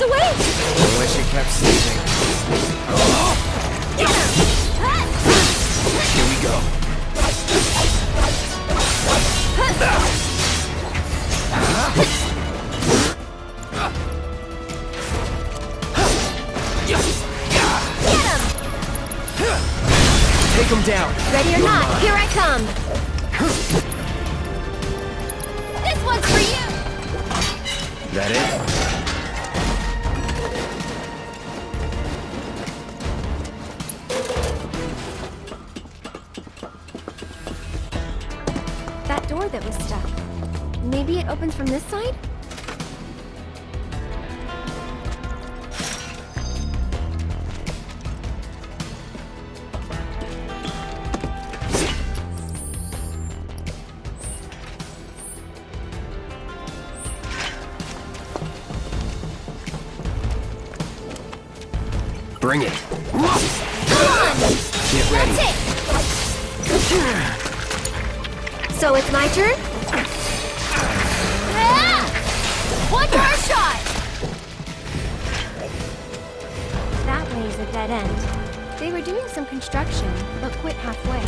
away! I wish it kept sleeping. Get him! Here we go. Get him! Take him down. Ready or not, here I come! This one's for you! That it? That door that was stuck. Maybe it opens from this side? Bring it. Come on! Get ready. That's it! So it's my turn? Ah! One more shot! That way's a dead end. They were doing some construction, but quit halfway.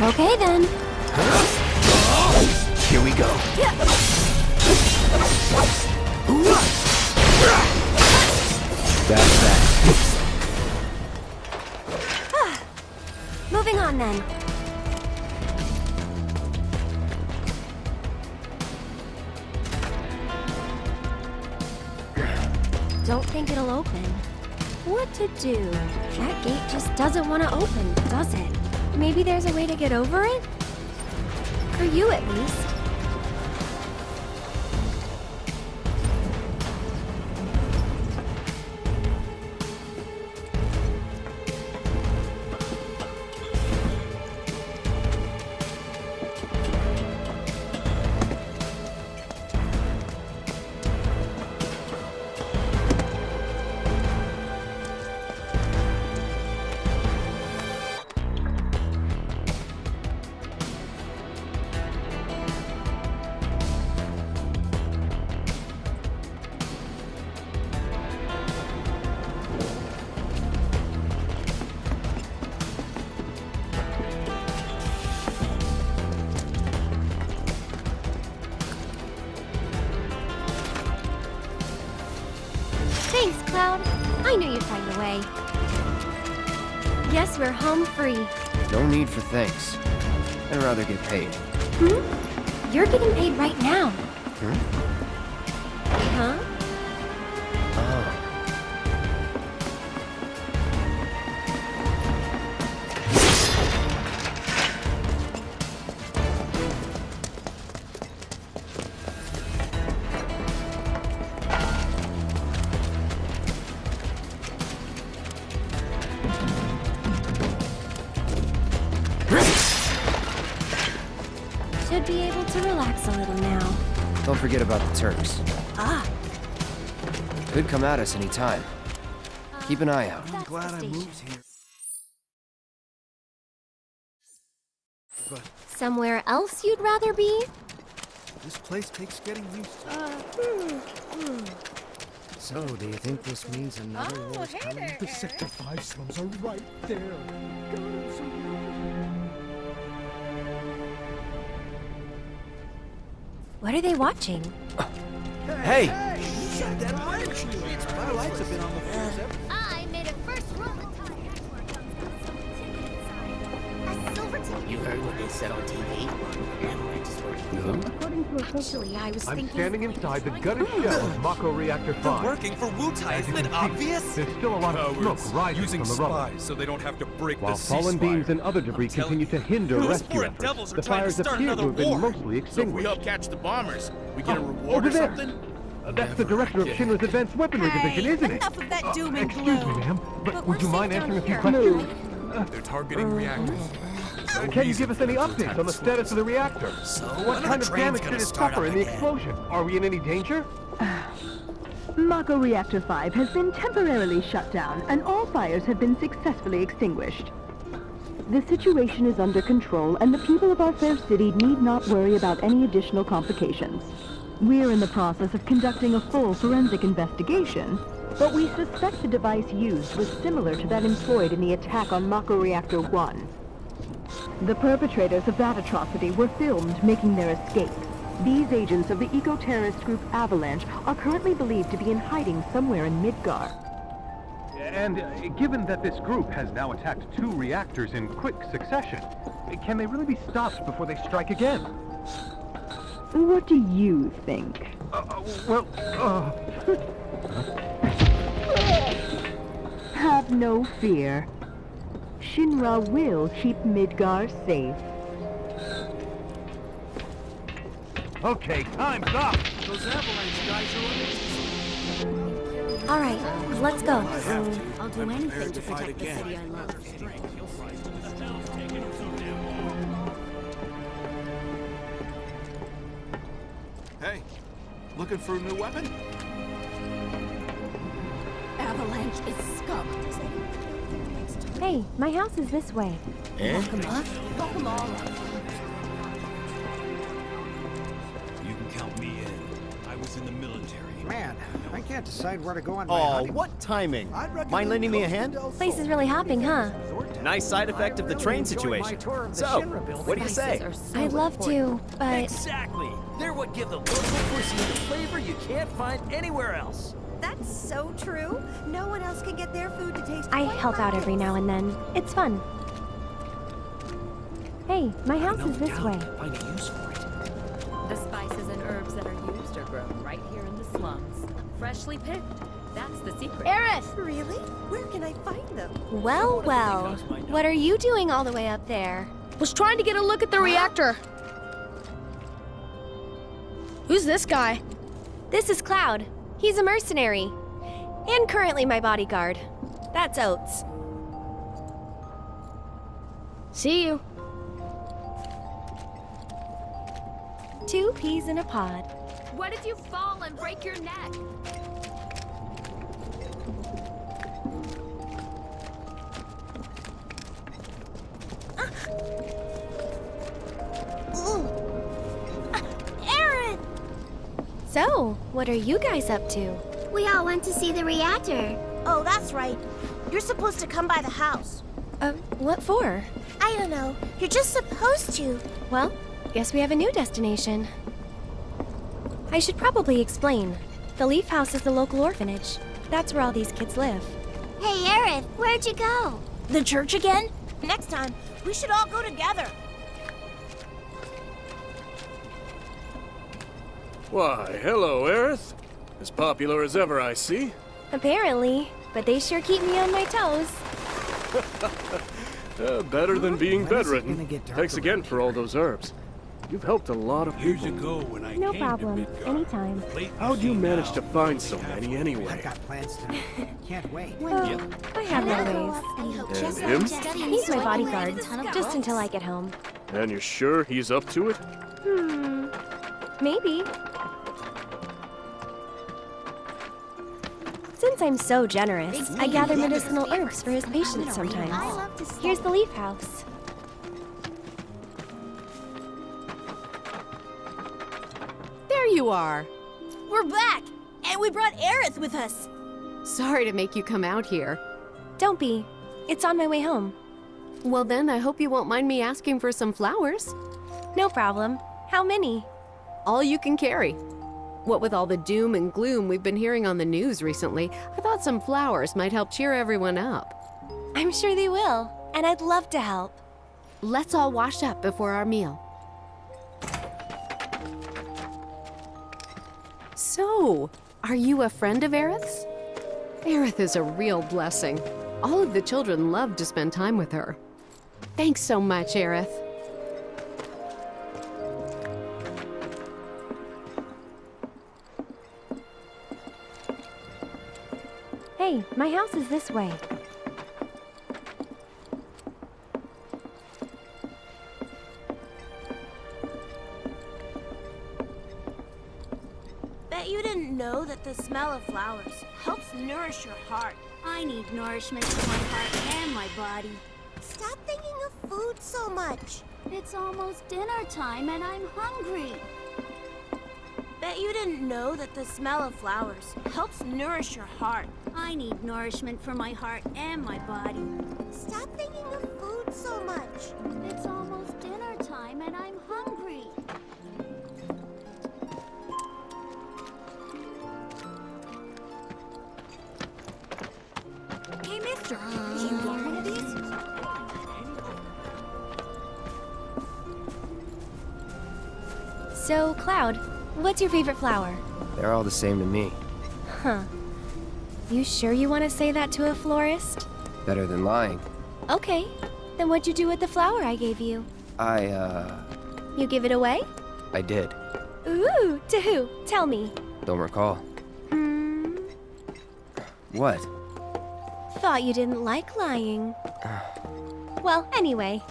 Okay then. Here we go. That's that. Moving on then. Don't think it'll open. What to do? That gate just doesn't want to open, does it? Maybe there's a way to get over it? For you at least. Thanks, Cloud. I knew you'd find a way. Guess we're home free. No need for thanks. I'd rather get paid. Hmm? You're getting paid right now. Huh? Oh. Should be able to relax a little now. Don't forget about the Turks. Ah, Could come at us any time. Keep an eye out. that's Glad the I station. moved here. But Somewhere else you'd rather be? this place takes getting used to. So, do you think this means another war's coming? The Sector 5 slums are right there. God, I'm so What are they watching? Hey! Shut that wrench! My lights have been on the floors ever. I made a first roll of You heard what they said on TV? Who? Actually, I was I'm thinking... standing inside the gutted shell of Mako Reactor 5. Working for Wu-Tai, As you isn't it can see, obvious? there's still a lot of smoke rising using from the rubble. spies so they don't have to break While the fallen ceasefire. beams and other debris continue to hinder Those rescue foreign efforts, devils are the trying to fires start appear to another have been war. mostly So if we extinguished. help catch the bombers, we get a reward over or there. something? That's the director of Shinra's Advanced Weaponry Division, isn't it? enough of that doom and Excuse me, gloom. ma'am, but But would you we're mind safe answering a down few here. questions? They're targeting reactors. Can you give us any updates on the status of the reactor? So, What kind of damage did it suffer in the explosion? Are we in any danger? Mako Reactor 5 has been temporarily shut down, and all fires have been successfully extinguished. The situation is under control, and the people of our fair city need not worry about any additional complications. We're in the process of conducting a full forensic investigation, but we suspect the device used was similar to that employed in the attack on Mako Reactor 1. The perpetrators of that atrocity were filmed making their escape. These agents of the eco-terrorist group Avalanche are currently believed to be in hiding somewhere in Midgar. And given that this group has now attacked 2 reactors in quick succession, can they really be stopped before they strike again? What do you think? Have no fear. Shinra will keep Midgar safe. Okay, time's up! Those avalanche guys are All right, let's go. I'll do anything to protect the city I love. Hey, looking for a new weapon? Avalanche is scum. Hey, my house is this way. Welcome up. Welcome all up. You can count me in. I was in the military. Man, I can't decide where to go on my Oh, honeymoon. what timing! Mind lending me a hand? Place is really hopping, huh? Nice side effect of the train situation. So, what do you say? I'd love to, but Exactly! They're what give the local cuisine the flavor you can't find anywhere else. That's so true. No one else can get their food to taste I quite help like out every this. now and then. It's fun. Hey, my house is this way. Find a use for it. The spices and herbs that are used are grown right here in the slums. Freshly picked. That's the secret. Aerith! Really? Where can I find them? Well, well. What are you doing all the way up there? Was trying to get a look at the reactor. Who's this guy? This is Cloud. He's a mercenary. And currently my bodyguard. That's Oates. See you. 2 peas in a pod. What if you fall and break your neck? Aerith! So, what are you guys up to? We all went to see the reactor. Oh, that's right. You're supposed to come by the house. What for? I don't know. You're just supposed to. Well, guess we have a new destination. I should probably explain. The Leaf House is the local orphanage. That's where all these kids live. Hey, Aerith, where'd you go? The church again? Next time, we should all go together. Why, hello, Aerith. As popular as ever, I see. Apparently, but they sure keep me on my toes. Better than being When is it bedridden. gonna get dark Thanks again around for all those herbs. You've helped a lot of Years people. ago when I No came problem. to Midgar, Anytime. late How'd you machine manage now, to find so we many have anyway? I've got plans tonight. Can't wait. Well, I have my ways. And him? He's my bodyguard, just until I get home. And you're sure he's up to it? Maybe. Since I'm so generous, I gather medicinal herbs for his patients sometimes. Here's the Leaf House. There you are. We're back, and we brought Aerith with us. Sorry to make you come out here. Don't be. It's on my way home. Well then, I hope you won't mind me asking for some flowers. No problem. How many? All you can carry. What with all the doom and gloom we've been hearing on the news recently, I thought some flowers might help cheer everyone up. I'm sure they will, and I'd love to help. Let's all wash up before our meal. So, are you a friend of Aerith's? Aerith is a real blessing. All of the children love to spend time with her. Thanks so much, Aerith. Hey, my house is this way. Bet you didn't know that the smell of flowers helps nourish your heart. I need nourishment for my heart and my body. Stop thinking of food so much. It's almost dinner time and I'm hungry. Bet you didn't know that the smell of flowers helps nourish your heart. I need nourishment for my heart and my body. Stop thinking of food so much. It's almost dinner time and I'm hungry. Hey, mister, do you want one of these? So, Cloud, what's your favorite flower? They're all the same to me. Huh. You sure you want to say that to a florist? Better than lying. Okay. Then what'd you do with the flower I gave you? You give it away? I did. Ooh, to who? Tell me. Don't recall. What? Thought you didn't like lying. Well, anyway.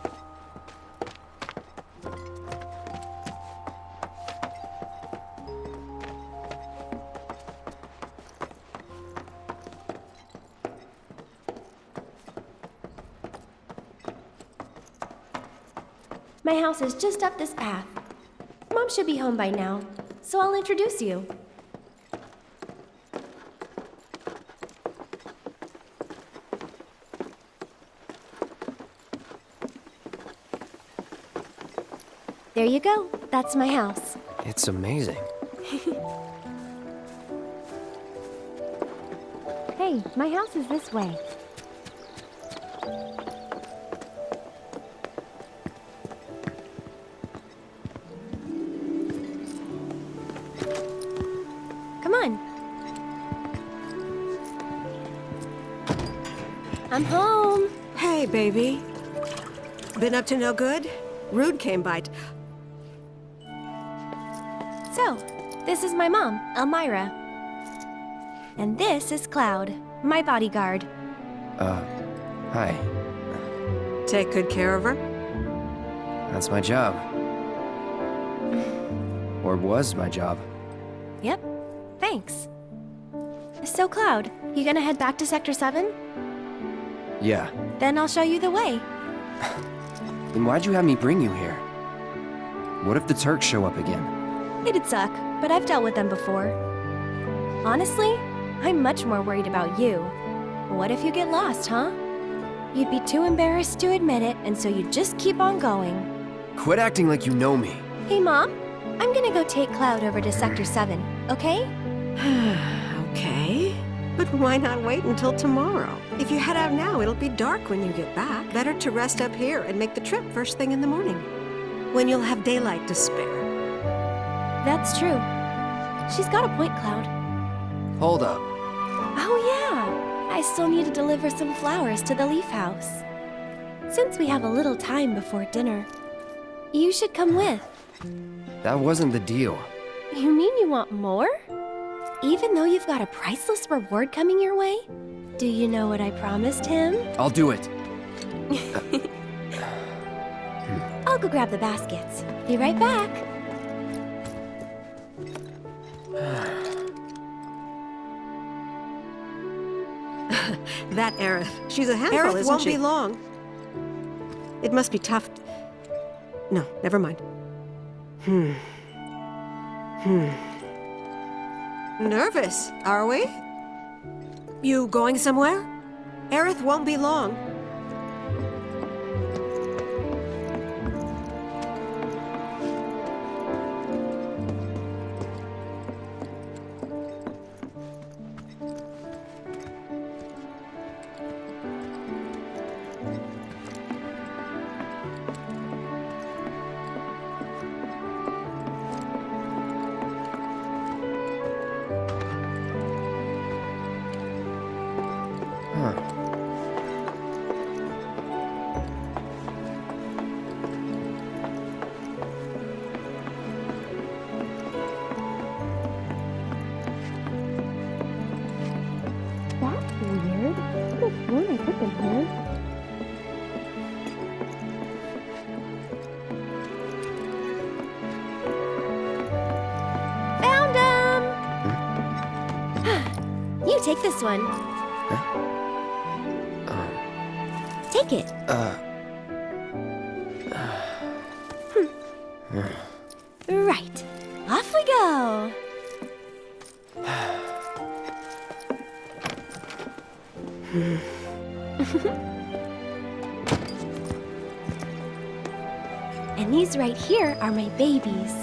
My house is just up this path. Mom should be home by now, so I'll introduce you. There you go. That's my house. It's amazing. Hey, my house is this way. Come on. I'm home. Hey, baby. Been up to no good? Rude came by. So, this is my mom, Elmira. And this is Cloud, my bodyguard. Hi. Take good care of her? That's my job. Or was my job. Yep, thanks. So, Cloud, you gonna head back to Sector 7? Yeah. Then I'll show you the way. Then why'd you have me bring you here? What if the Turks show up again? It'd suck, but I've dealt with them before. Honestly, I'm much more worried about you. What if you get lost, huh? You'd be too embarrassed to admit it, and so you'd just keep on going. Quit acting like you know me. Hey, Mom, I'm gonna go take Cloud over to Sector 7, okay? Okay. But why not wait until tomorrow? If you head out now, it'll be dark when you get back. Better to rest up here and make the trip first thing in the morning, when you'll have daylight to spare. That's true. She's got a point, Cloud. Hold up. Oh, yeah. I still need to deliver some flowers to the Leaf House. Since we have a little time before dinner, you should come with. That wasn't the deal. You mean you want more? Even though you've got a priceless reward coming your way? Do you know what I promised him? I'll do it. I'll go grab the baskets. Be right back. That Aerith. She's a handful, Aerith won't be long. It must be tough. No, never mind. Nervous, are we? You going somewhere? Aerith won't be long. Thank you. Found him! You take this one. Take it. Right. Off we go. And these right here are my babies.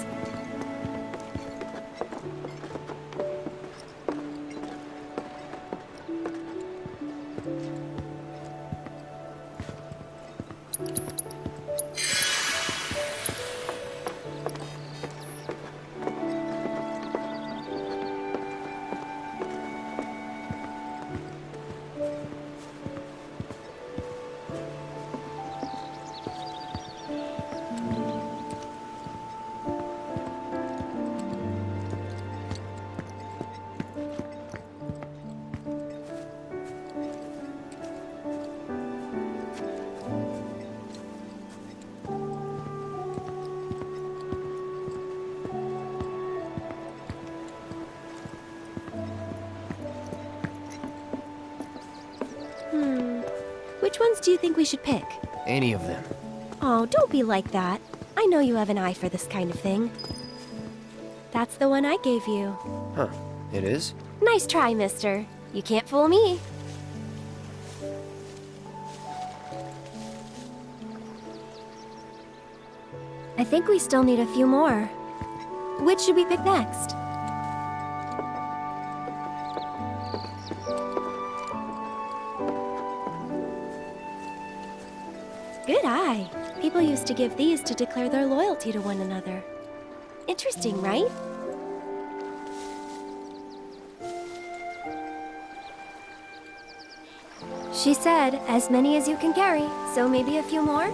Which ones do you think we should pick? Any of them. Oh, don't be like that. I know you have an eye for this kind of thing. That's the one I gave you. Huh. It is? Nice try, mister. You can't fool me. I think we still need a few more. Which should we pick next? Good eye. People used to give these to declare their loyalty to one another. Interesting, right? She said, as many as you can carry, so maybe a few more?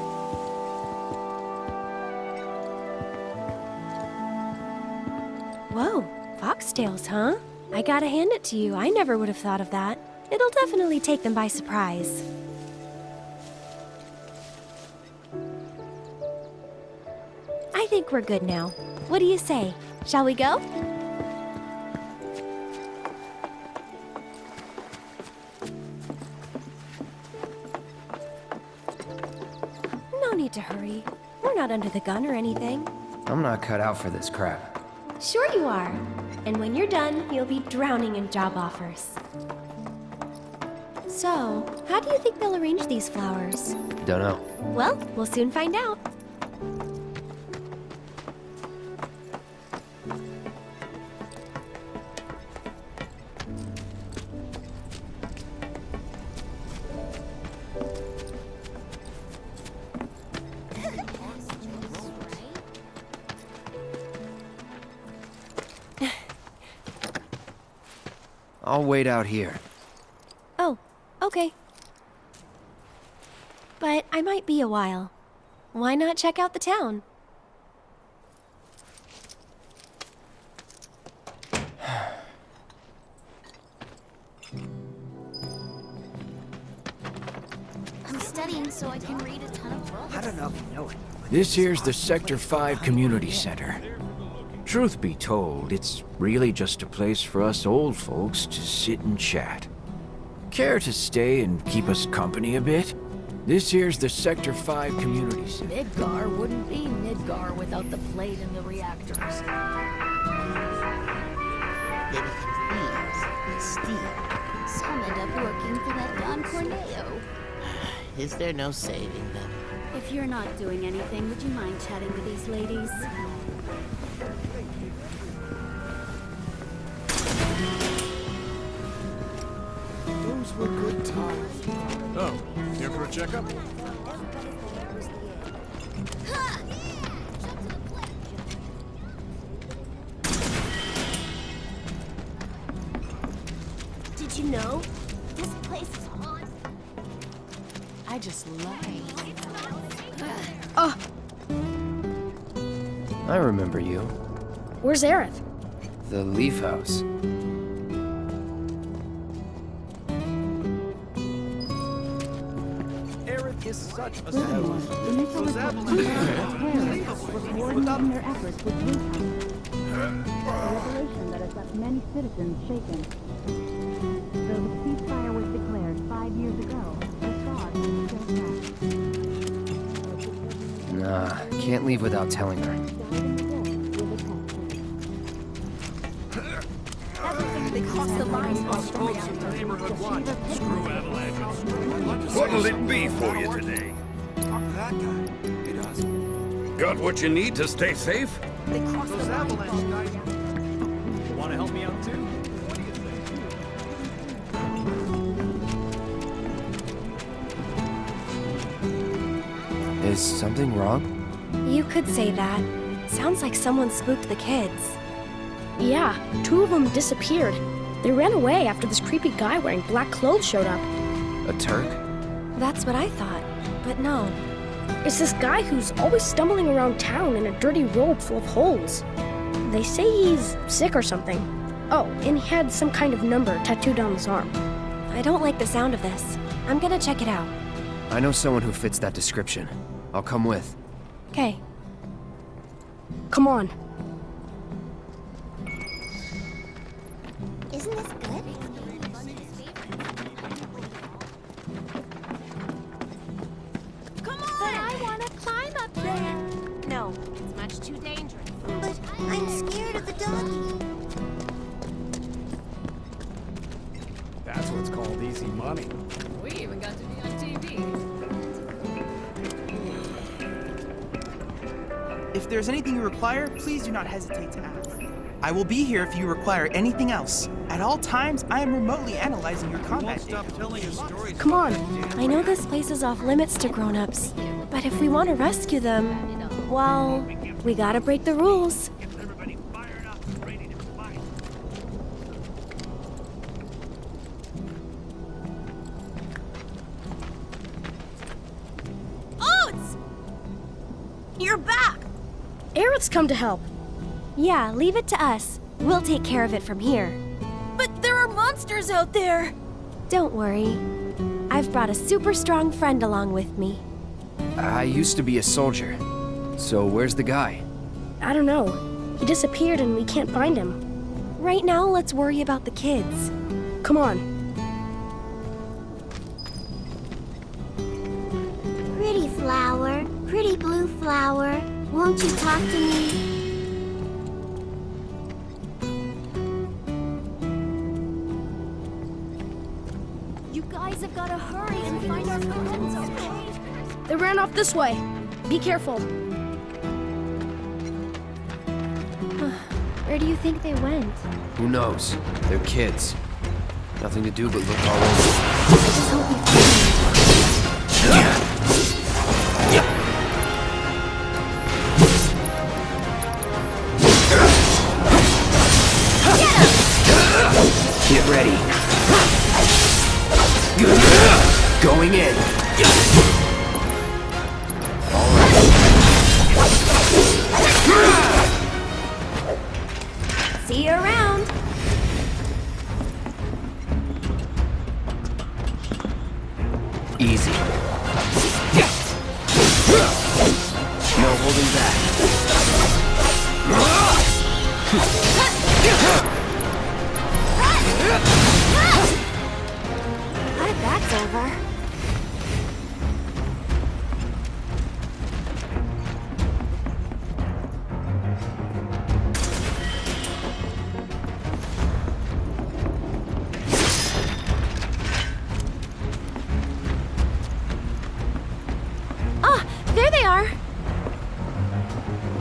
Whoa, foxtails, huh? I gotta hand it to you, I never would have thought of that. It'll definitely take them by surprise. I think we're good now. What do you say? Shall we go? No need to hurry. We're not under the gun or anything. I'm not cut out for this crap. Sure you are. And when you're done, you'll be drowning in job offers. So, how do you think they'll arrange these flowers? Dunno. Well, we'll soon find out. I'll wait out here. Oh, okay. But I might be a while. Why not check out the town? I'm studying so I can read a ton of books. I don't know if you know it. This here's the Sector 5 Community Center. Truth be told, it's really just a place for us old folks to sit and chat. Care to stay and keep us company a bit? This here's the Sector 5 Community Center. Midgar wouldn't be Midgar without the plate and the reactors. They become thieves and steal. Some end up working for that Don Corneo. Is there no saving them? If you're not doing anything, would you mind chatting with these ladies? Those were good times. Oh, here for a checkup? Did you know? This place is haunted. I just lied. I remember you. Where's Aerith? The Leaf House. is such a Furthermore, the missile attack on terrorists were coordinating their efforts with Utah. A revelation that has left many citizens shaken. Though the ceasefire was declared 5 years ago, the fraud is still trapped. Nah, can't leave without telling her. They crossed the lines on the reactor. What'll it be for you today? Got what you need to stay safe? They crossed the lines. Want to help me out too? Is something wrong? You could say that. Sounds like someone spooked the kids. Yeah, 2 of them disappeared. They ran away after this creepy guy wearing black clothes showed up. A Turk? That's what I thought, but no. It's this guy who's always stumbling around town in a dirty robe full of holes. They say he's sick or something. Oh, and he had some kind of number tattooed on his arm. I don't like the sound of this. I'm gonna check it out. I know someone who fits that description. I'll come with. Okay. Come on. Isn't this good? Come on! But I want to climb up there. No, it's much too dangerous. But I'm scared of the doggy. That's what's called easy money. We even got to be on TV. If there's anything you require, please do not hesitate to ask. I will be here if you require anything else. At all times, I am remotely analyzing your combat data. Come on. I know this place is off limits to grown-ups, but if we want to rescue them, well, we gotta break the rules. Oats! You're back! Aerith's come to help. Yeah, leave it to us. We'll take care of it from here. But there are monsters out there! Don't worry. I've brought a super strong friend along with me. I used to be a soldier. So where's the guy? I don't know. He disappeared and we can't find him. Right now, let's worry about the kids. Come on. Pretty flower, pretty blue flower, won't you talk to me? You guys have got to hurry and find our friends, okay? They ran off this way. Be careful. Where do you think they went? Who knows? They're kids. Nothing to do but look all over. Just hope we find them. Get ready. Going in. All right. See you around. Easy. No holding back. Glad that's over. Ah, there they are.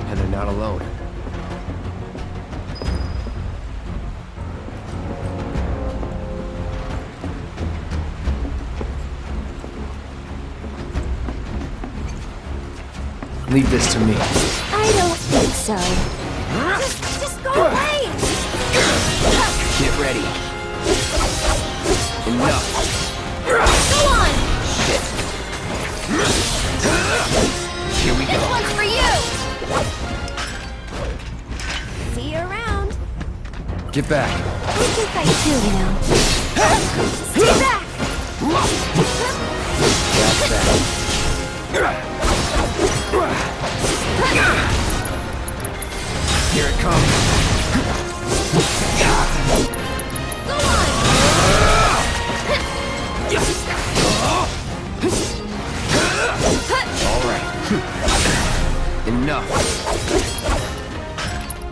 And they're not alone. Leave this to me. I don't think so. Just go away! Get ready. Enough. Go on! Shit. Here we This go. one's for you! See you around. Get back. We can fight too, you know. Stay back! That's that. Here it comes. Go on! All right. Enough.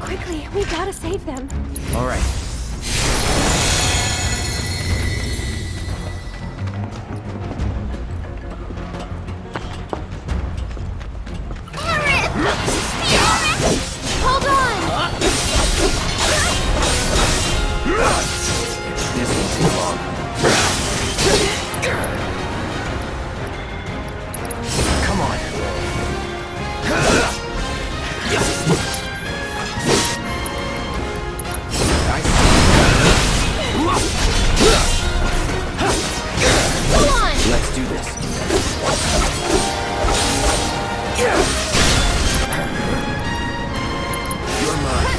Quickly, we gotta save them. All right. Hold on! This won't take long. Come on. Go on! Let's do this. You're mine.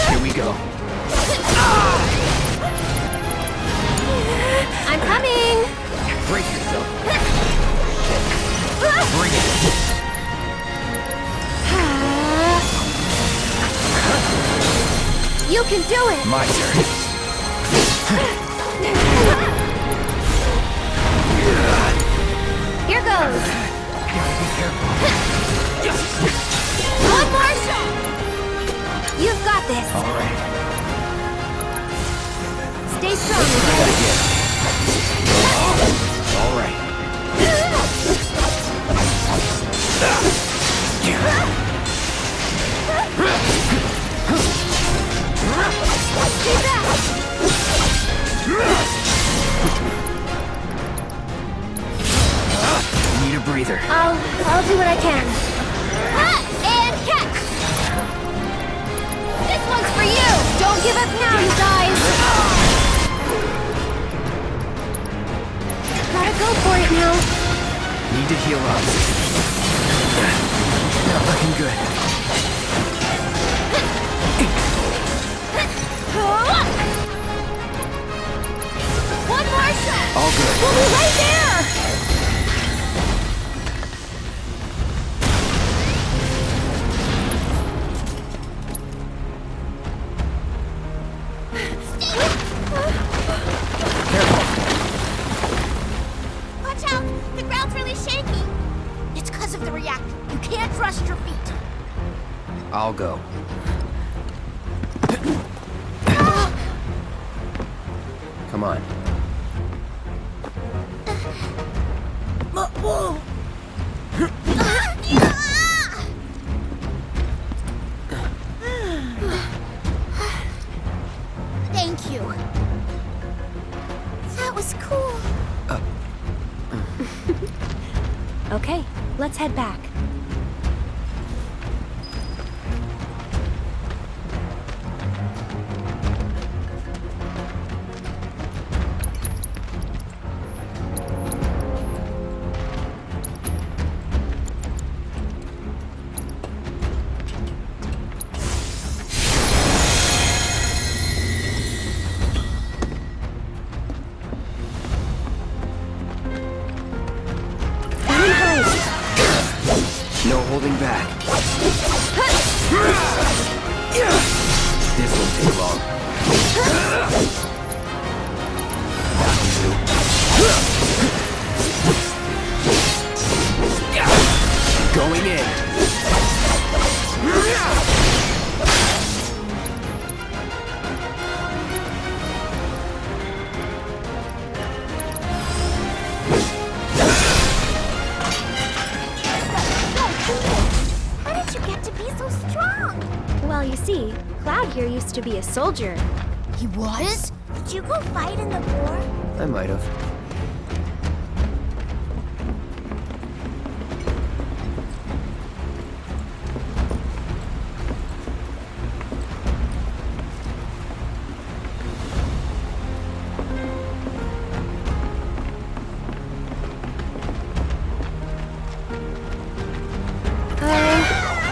Here we go. I'm coming! Brace yourself. Bring it. You can do it! My turn. Here goes! Gotta be careful. One more shot! You've got this! All right. Stay strong, okay? All right. Stay back! Need a breather. I'll do what I can. And catch! This one's for you! Don't give up now, you guys! Gotta go for it now. Need to heal up. Not looking good. One more shot! All good. We'll be right there! Watch out! The ground's really shaky! It's because of the reactor. You can't trust your feet. I'll go. Come on. Whoa! Thank you. That was cool. Okay, let's head back. No holding back. This won't take long. Going in. How did you get to be so strong? Well, you see, Cloud here used to be a soldier. He was? Did you go fight in the war? I might have.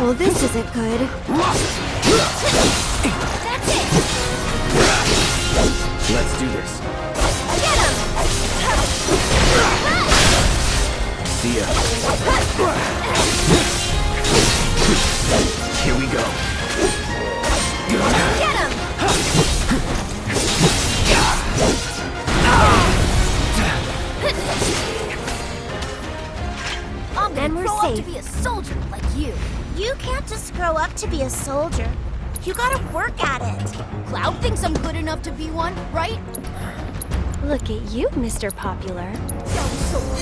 Well, this isn't good. That's it! Let's do this. Get him! See ya. Here we go. Get him! I'm Then gonna we're grow up to safe. be a soldier like you. You can't just grow up to be a soldier. You gotta work at it. Cloud thinks I'm good enough to be one, right? Look at you, Mr. Popular. That was so cool.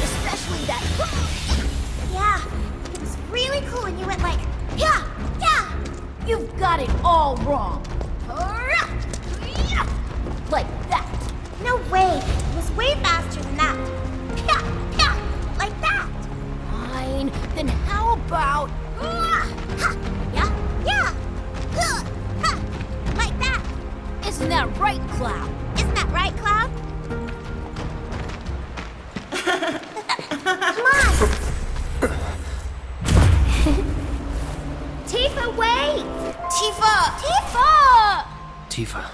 Especially that. Yeah, it was really cool when you went like, yeah, yeah. You've got it all wrong. Like that. No way. It was way faster than that. Yeah, yeah, like that. Fine. Then how about... Yeah, yeah. Like that. Isn't that right, Cloud? Isn't that right, Cloud? Come on! Tifa, wait! Tifa! Tifa! Tifa.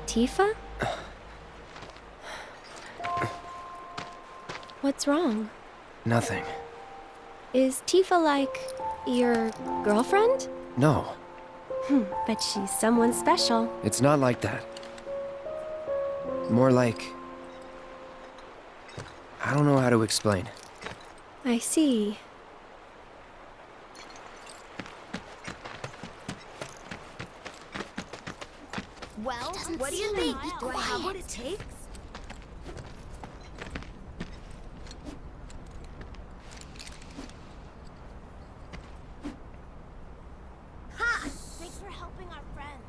Tifa? What's wrong? Nothing. Is Tifa like your girlfriend? No, But she's someone special. it's not like that. More like... I don't know how to explain. I see. Well, what do you think? Do I have what it takes? Ha! Thanks for helping our friends.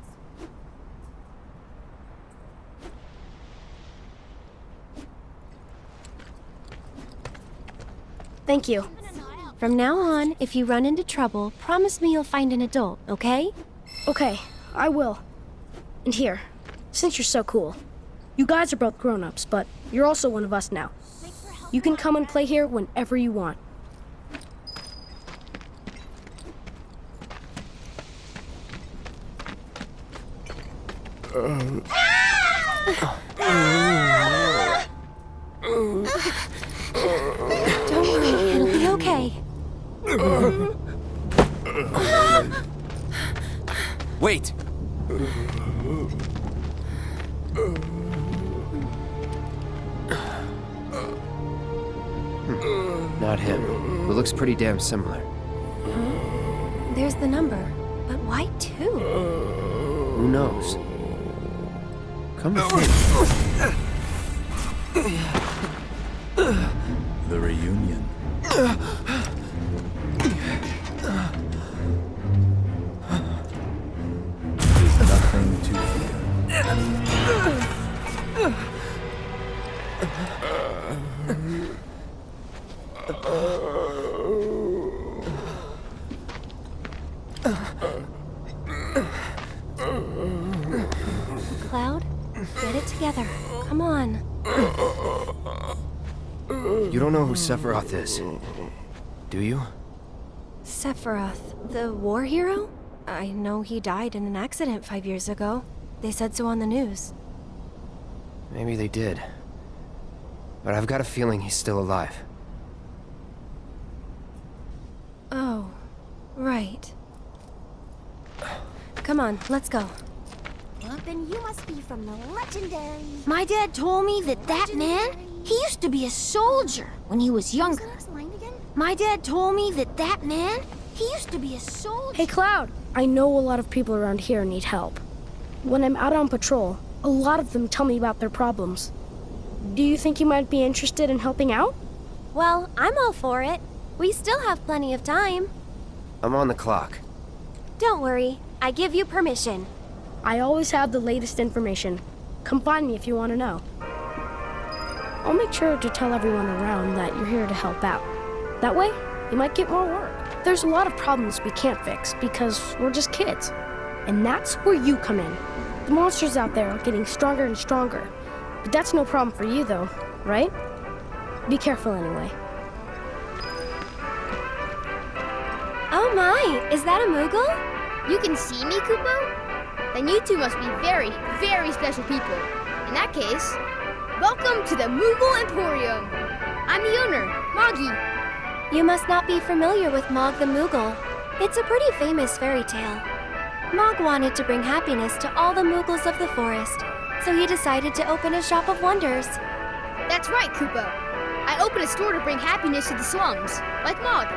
Thank you. From now on, if you run into trouble, promise me you'll find an adult, okay? Okay, I will. And here, since you're so cool, you guys are both grown-ups, but you're also one of us now. You can come and play here whenever you want. Don't worry, it'll be okay. Wait! Not him. It looks pretty damn similar. There's the number. But why two? Who knows? Come to think. The reunion. There's nothing to fear. Cloud, get it together. Come on. You don't know who Sephiroth is, do you? Sephiroth, the war hero? I know he died in an accident 5 years ago. They said so on the news. Maybe they did. But I've got a feeling he's still alive. Oh, right. Come on, let's go. Well, then you must be from the legendary... My dad told me that man, he used to be a soldier when he was younger. My dad told me that man, he used to be a soldier. Hey, Cloud, I know a lot of people around here need help. When I'm out on patrol, a lot of them tell me about their problems. Do you think you might be interested in helping out? Well, I'm all for it. We still have plenty of time. I'm on the clock. Don't worry, I give you permission. I always have the latest information. Come find me if you want to know. I'll make sure to tell everyone around that you're here to help out. That way, you might get more work. There's a lot of problems we can't fix because we're just kids. And that's where you come in. The monsters out there are getting stronger and stronger. But that's no problem for you though, right? Be careful anyway. Oh my, is that a Moogle? You can see me, Kupo? Then you two must be very, very special people. In that case, welcome to the Moogle Emporium. I'm the owner, Moggy. You must not be familiar with Mog the Moogle. It's a pretty famous fairy tale. Mog wanted to bring happiness to all the Moogles of the forest, so he decided to open a shop of wonders. That's right, Koopa. I opened a store to bring happiness to the slums, like Mog.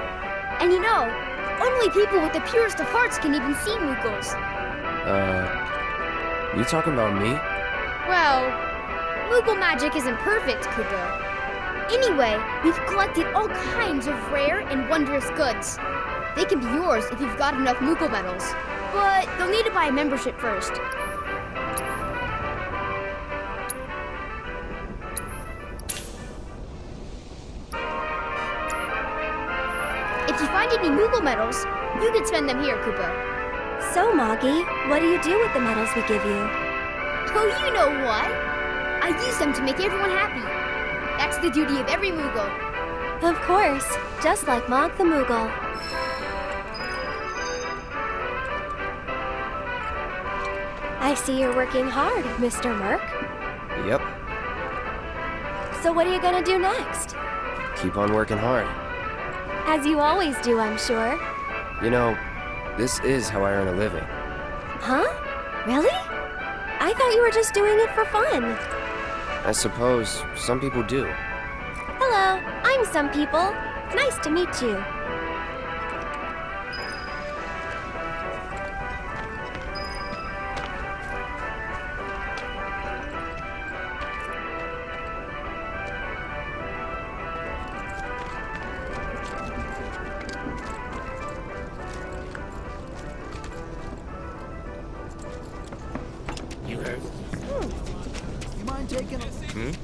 And you know, only people with the purest of hearts can even see Moogles. You talking about me? Well, Moogle magic isn't perfect, Koopa. Anyway, we've collected all kinds of rare and wondrous goods. They can be yours if you've got enough Moogle medals, but you'll need to buy a membership first. If you find any Moogle medals, you can spend them here, Koopa. So, Moggy, what do you do with the medals we give you? Oh, you know what? I use them to make everyone happy. That's the duty of every Moogle. Of course, just like Mog the Moogle. I see you're working hard, Mr. Merc. Yep. So what are you gonna do next? Keep on working hard. As you always do, I'm sure. You know, this is how I earn a living. Huh? Really? I thought you were just doing it for fun. I suppose some people do. Hello, I'm some people. Nice to meet you.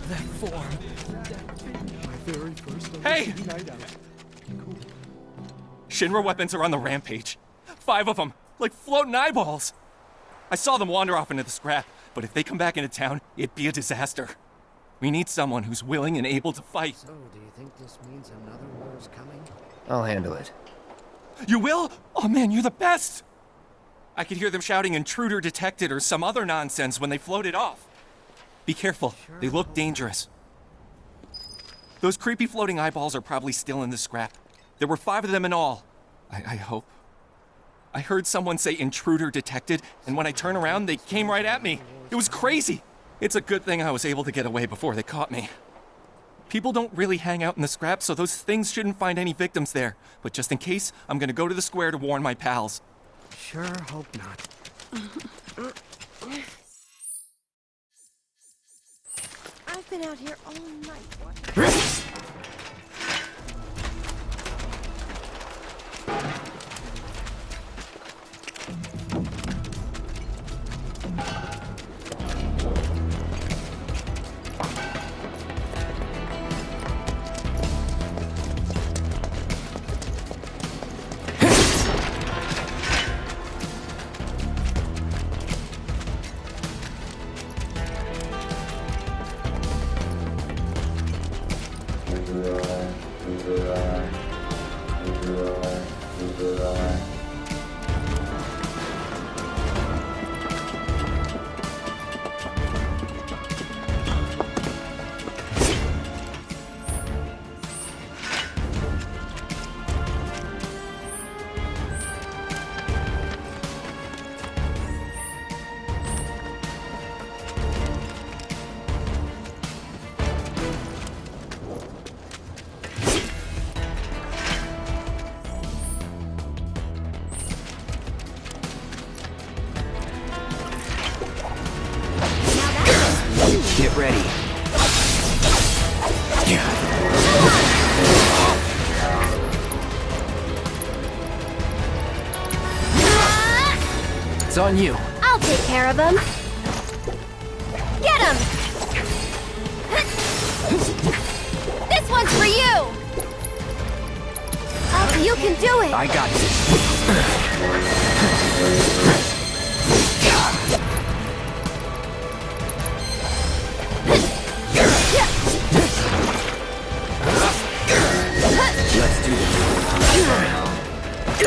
That form. My very first Hey! Shinra weapons are on the rampage. 5 of them, like floating eyeballs. I saw them wander off into the scrap, but if they come back into town, it'd be a disaster. We need someone who's willing and able to fight. So, do you think this means another war is coming? I'll handle it. You will? Oh man, you're the best! I could hear them shouting intruder detected or some other nonsense when they floated off. Be careful, they look dangerous. Those creepy floating eyeballs are probably still in the scrap. There were 5 of them in all. I hope. I heard someone say intruder detected, and when I turned around, they came right at me. It was crazy. It's a good thing I was able to get away before they caught me. People don't really hang out in the scrap, so those things shouldn't find any victims there. But just in case, I'm gonna go to the square to warn my pals. Sure hope not. I've been out here all night. Get ready. It's on you. I'll take care of him. Get him! This one's for you! You can do it! I got this. Let's do this.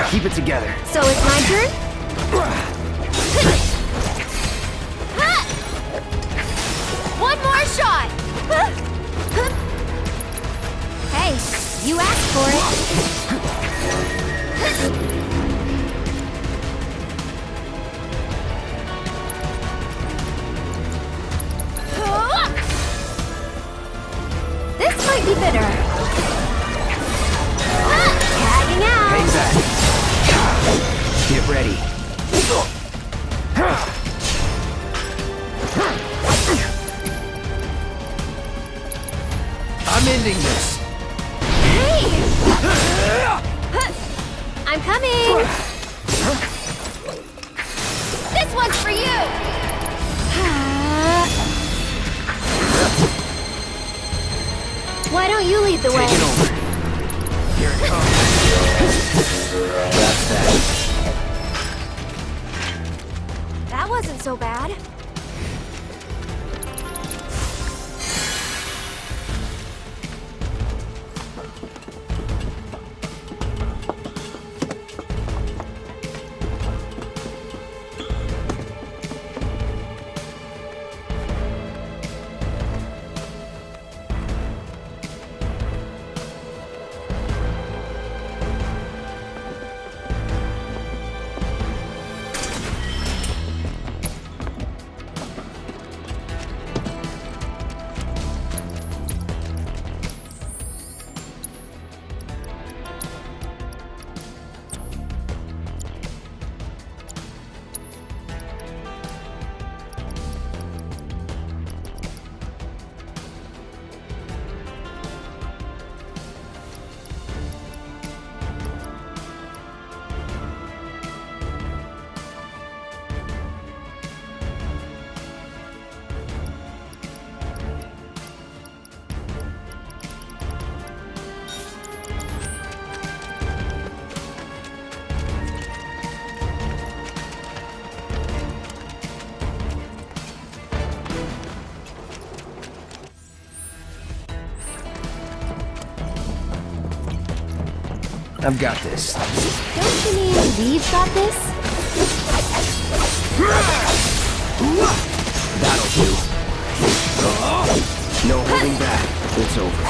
Keep it together. So it's my turn? One more shot! Hey, you asked for it. This might be bitter. Tagging out. Hang back. Get ready. I'm ending this. Hey! I'm coming. This one's for you! Why don't you lead the way? Take it over. Here it comes. That's that. That wasn't so bad. I've got this. Don't you mean we've got this? That'll do. No holding back. It's over.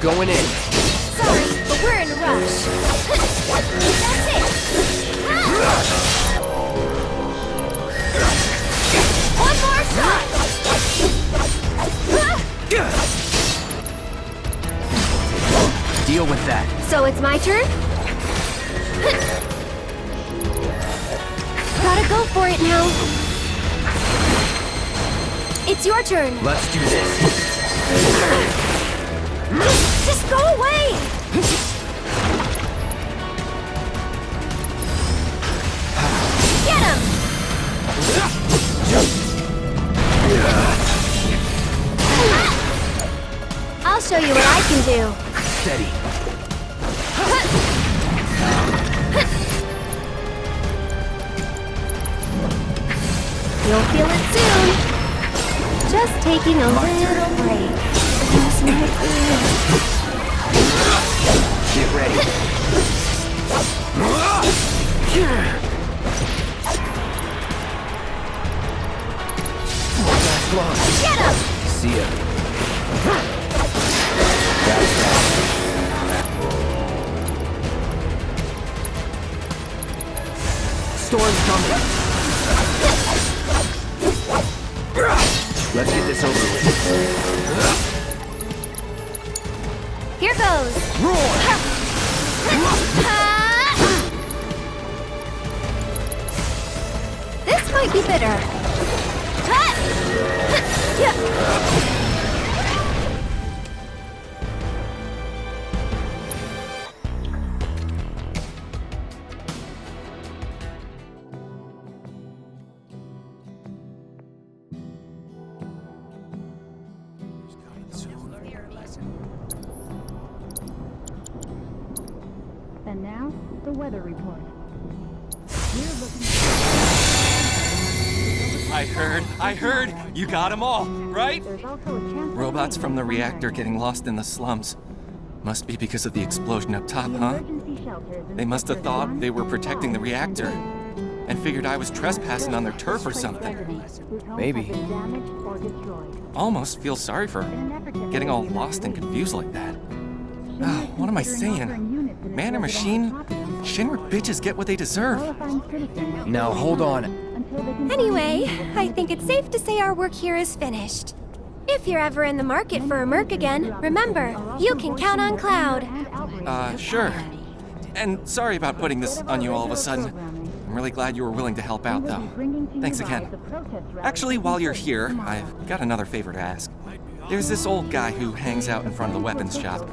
Going in. Sorry, but we're in a rush. That's it. One more shot! Deal with that. So it's my turn? Gotta go for it now. It's your turn. Let's do this. Just go away! Get him! I'll show you what I can do. Steady. You'll feel it soon. Just taking a little break. Get ready. Get him! See ya. That's that. Storm's coming. Let's get this over with. Here goes. Roar! This might be bitter. And now, the weather report. I heard! You got them all, right? Robots from the reactor getting lost in the slums. Must be because of the explosion up top, huh? They must have thought they were protecting the reactor and figured I was trespassing on their turf or something. Maybe. Almost feel sorry for getting all lost and confused like that. Oh, what am I saying? Man or machine? Shinra bitches get what they deserve. Now hold on. Anyway, I think it's safe to say our work here is finished. If you're ever in the market for a merc again, remember, you can count on Cloud. Sure. And sorry about putting this on you all of a sudden. I'm really glad you were willing to help out, though. Thanks again. Actually, while you're here, I've got another favor to ask. There's this old guy who hangs out in front of the weapons shop.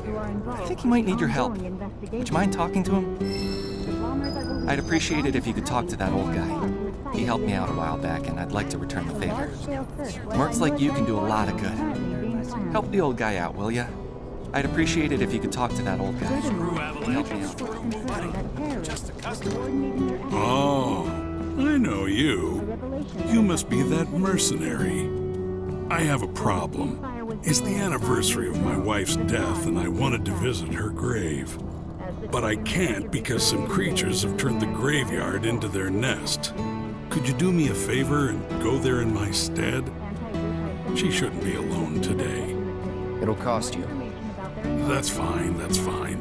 I think he might need your help. Would you mind talking to him? I'd appreciate it if you could talk to that old guy. He helped me out a while back, and I'd like to return the favor. Mercs like you can do a lot of good. Help the old guy out, will ya? I'd appreciate it if you could talk to that old guy. Help me out. Oh, I know you. You must be that mercenary. I have a problem. It's the anniversary of my wife's death, and I wanted to visit her grave. But I can't because some creatures have turned the graveyard into their nest. Could you do me a favor and go there in my stead? She shouldn't be alone today. It'll cost you. That's fine, that's fine.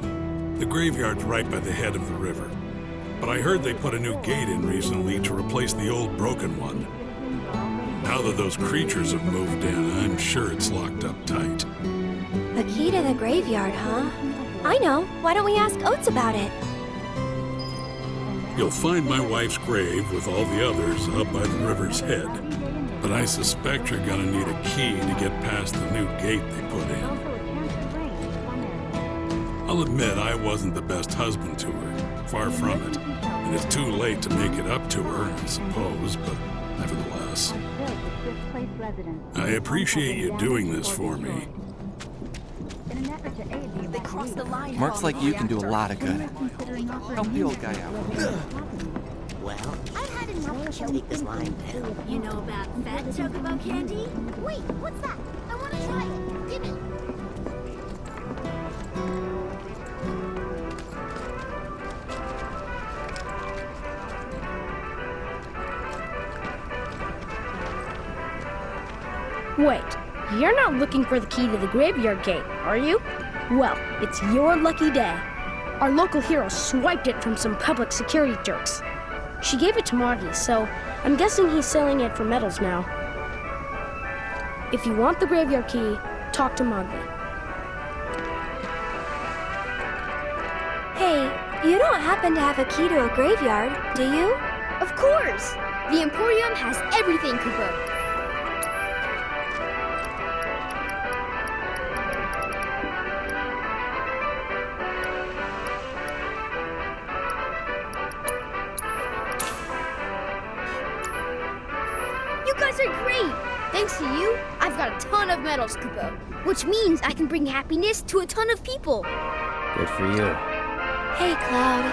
The graveyard's right by the head of the river. But I heard they put a new gate in recently to replace the old broken one. Now that those creatures have moved in, I'm sure it's locked up tight. The key to the graveyard, huh? I know. Why don't we ask Oates about it? You'll find my wife's grave with all the others up by the river's head. But I suspect you're gonna need a key to get past the new gate they put in. I'll admit I wasn't the best husband to her, far from it. And it's too late to make it up to her, I suppose, but nevertheless. I appreciate you doing this for me. Mercs like you can do a lot of good. Help the old guy out. Well, I've had enough to take this line down. You know about fat chocobo candy? Wait, what's that? I want to try it. Give me. Wait, you're not looking for the key to the graveyard gate, are you? Well, it's your lucky day. Our local hero swiped it from some public security jerks. She gave it to Marty, so I'm guessing he's selling it for medals now. If you want the graveyard key, talk to Marty. Hey, you don't happen to have a key to a graveyard, do you? Of course! The Emporium has everything, Kupo. Are great! Thanks to you, I've got a ton of medals, Kupo, which means I can bring happiness to a ton of people. Good for you. Hey, Cloud.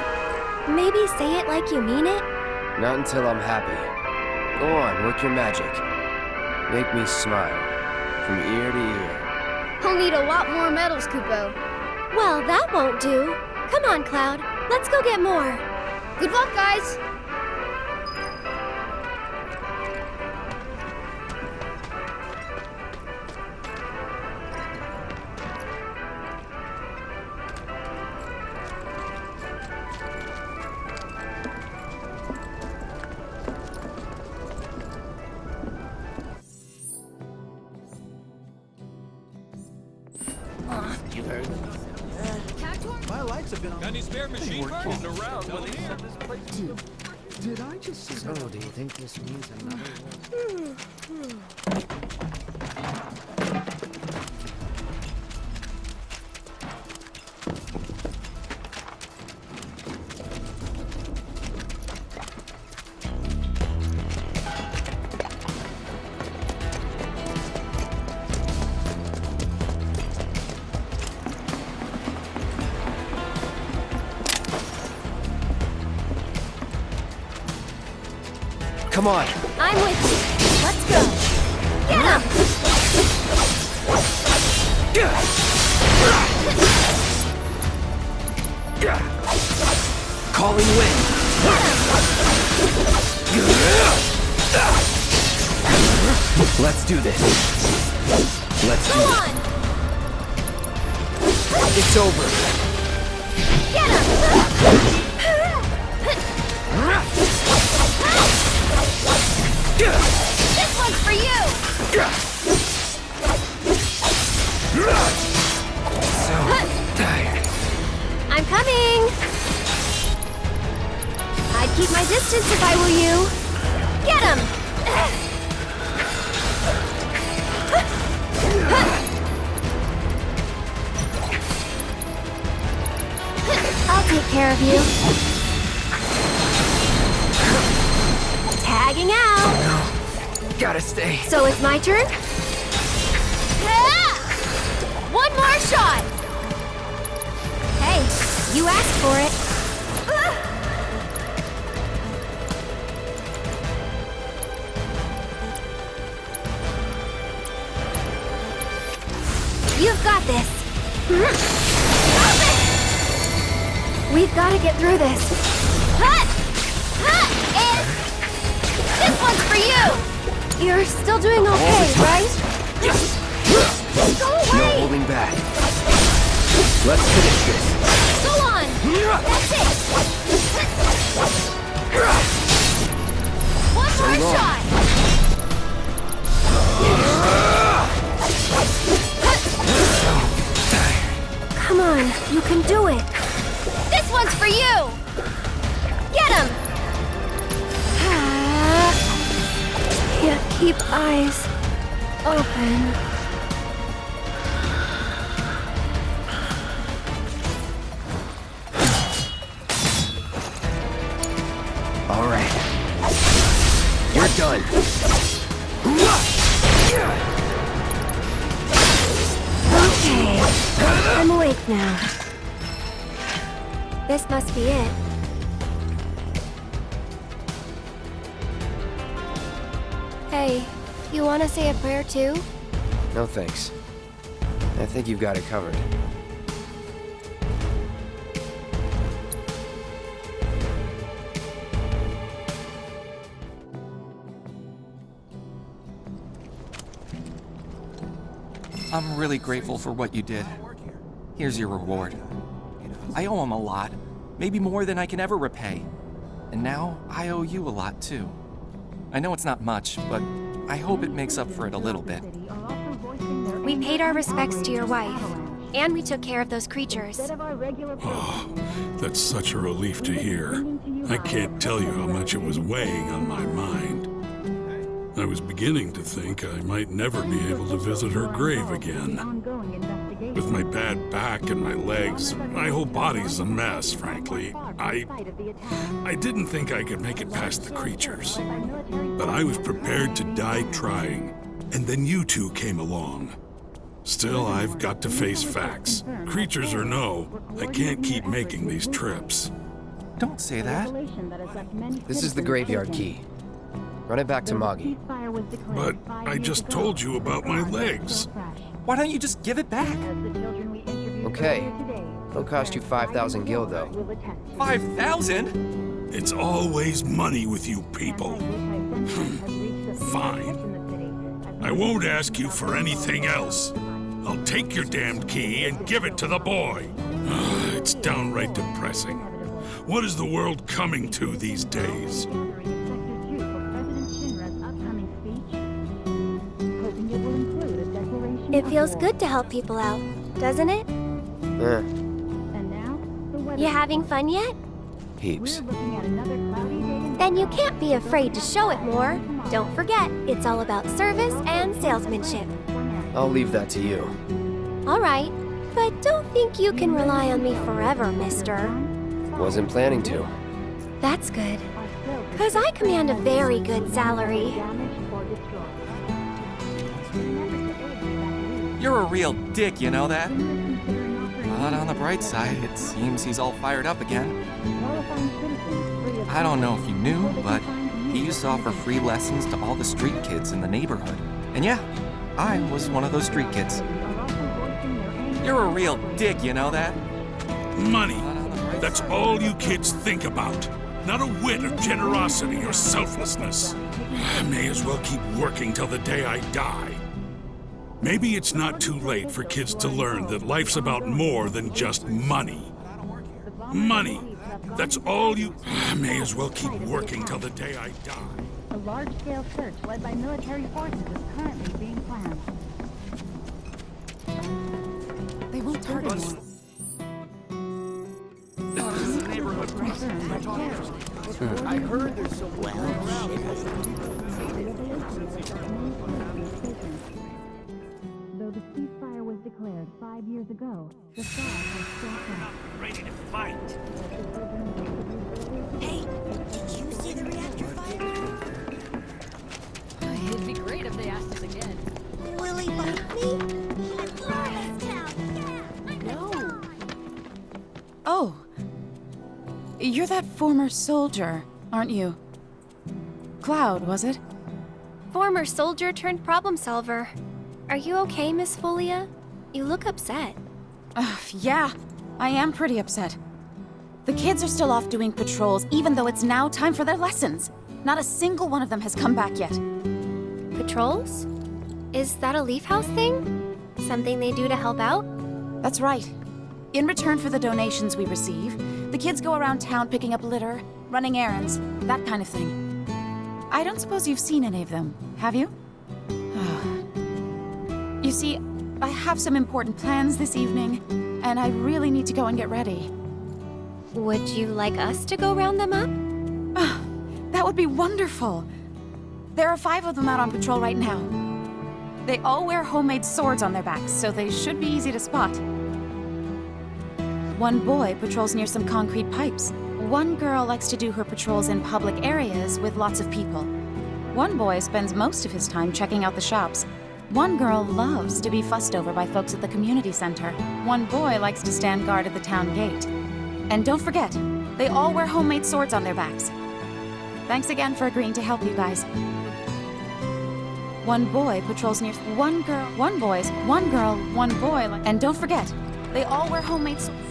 Maybe say it like you mean it? Not until I'm happy. Go on, work your magic. Make me smile. From ear to ear. I'll need a lot more medals, Kupo. Well, that won't do. Come on, Cloud. Let's go get more. Good luck, guys! You heard them? My lights have been on. Got any spare machine parts? Around when they set this place. Did I just see? So, do you think this means another Come on. I'm with you. Get him! Calling wind. Let's do this. Let's do Go on! It's over. Get him! This one's for you! So tired. I'm coming! I'd keep my distance if I were you. Get him! I'll take care of you. Tagging out. No, gotta stay. So it's my turn? One more shot! Hey, you asked for it. You've got this. We've got to get through this. And this one's for you. You're still doing okay, right? Go away. No holding back. Let's finish this. Go on. That's it. One more shot. Come on, you can do it. This one's for you. Get him. Can't keep eyes open. All right. You're done. Okay, I'm awake now. This must be it. Hey, you want to say a prayer too? No thanks. I think you've got it covered. I'm really grateful for what you did. Here's your reward. I owe him a lot, maybe more than I can ever repay. And now I owe you a lot too. I know it's not much, but I hope it makes up for it a little bit. We paid our respects to your wife, and we took care of those creatures. Oh, that's such a relief to hear. I can't tell you how much it was weighing on my mind. I was beginning to think I might never be able to visit her grave again. With my bad back and my legs, my whole body's a mess, frankly. I didn't think I could make it past the creatures. But I was prepared to die trying. And then you two came along. Still, I've got to face facts. Creatures or no, I can't keep making these trips. Don't say that. This is the graveyard key. Run it back to Moggy. But I just told you about my legs. Why don't you just give it back? Okay. It'll cost you 5,000 gil, though. 5,000? It's always money with you people. Fine. I won't ask you for anything else. I'll take your damned key and give it to the boy. It's downright depressing. What is the world coming to these days? It feels good to help people out, doesn't it? You having fun yet? Heaps. Then you can't be afraid to show it more. Don't forget, it's all about service and salesmanship. I'll leave that to you. All right, but don't think you can rely on me forever, mister. Wasn't planning to. That's good, 'cause I command a very good salary. You're a real dick, you know that? But on the bright side, it seems he's all fired up again. I don't know if you knew, but he used to offer free lessons to all the street kids in the neighborhood. And yeah, I was one of those street kids. You're a real dick, you know that? Money. That's all you kids think about. Not a whit of generosity or selflessness. I may as well keep working till the day I die. Maybe it's not too late for kids to learn that life's about more than just money. Money. That's all you... I may as well keep working till the day I die. A large-scale search led by military forces is currently being planned. They won't target anyone. I heard there's some Though the ceasefire was declared 5 years ago, the fire has still come. ready to fight. Hey, did you see the reactor fire? It'd be great if they asked us again. Will he bite me? No. Oh. You're that former soldier, aren't you? Cloud, was it? Former soldier turned problem solver. Are you okay, Miss Folia? You look upset. Yeah, I am pretty upset. The kids are still off doing patrols, even though it's now time for their lessons. Not a single one of them has come back yet. Patrols? Is that a Leaf House thing? Something they do to help out? That's right. In return for the donations we receive, the kids go around town picking up litter, running errands, that kind of thing. I don't suppose you've seen any of them, have you? You see, I have some important plans this evening, and I really need to go and get ready. Would you like us to go round them up? That would be wonderful. There are 5 of them out on patrol right now. They all wear homemade swords on their backs, so they should be easy to spot. One boy patrols near some concrete pipes. One girl likes to do her patrols in public areas with lots of people. One boy spends most of his time checking out the shops. One girl loves to be fussed over by folks at the community center. One boy likes to stand guard at the town gate. And don't forget, they all wear homemade swords on their backs. Thanks again for agreeing to help you guys. One boy patrols near one girl, one boy, and don't forget, they all wear homemade swords.